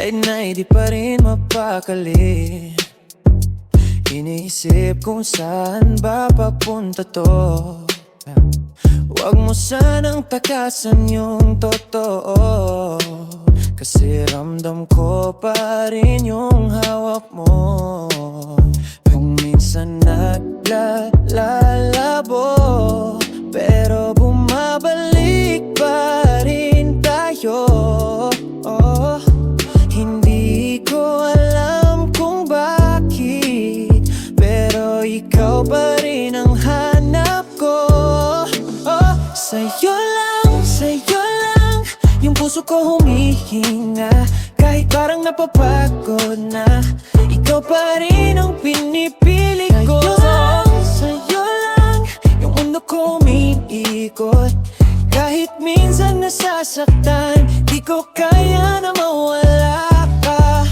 Kahit na di pa rin mapakali, iniisip kung saan ba papunta to. Huwag mo sanang takasan yung totoo, kasi ramdam ko pa rin yung hawak mo. Kung minsan naglalabo, pero bumabalik pa rin tayo. Hindi ko alam kung bakit, pero ikaw pa rin ang hanap ko. Sa'yo lang yung puso ko humihinga. Kahit parang napapagod na, ikaw pa rin ang pinipili ko. Sa'yo lang yung mundo ko umiikot. Kahit minsan nasasaktan, di ko kaya na mawala ka.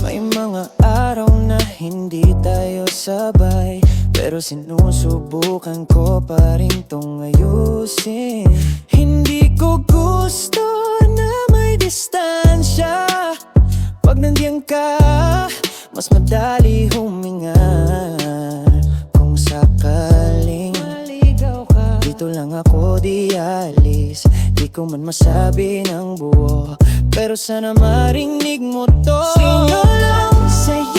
May mga araw na hindi tayo sabay, pero sinusubukan ko pa rin tong ayusin. Hindi ko gusto na may distansya. Pag nandiyan ka, mas madali huminga. Kung sakaling maligaw ka, dito lang ako di alis. Di ko man masabi ng buo, pero sana marinig mo to. Sa'yo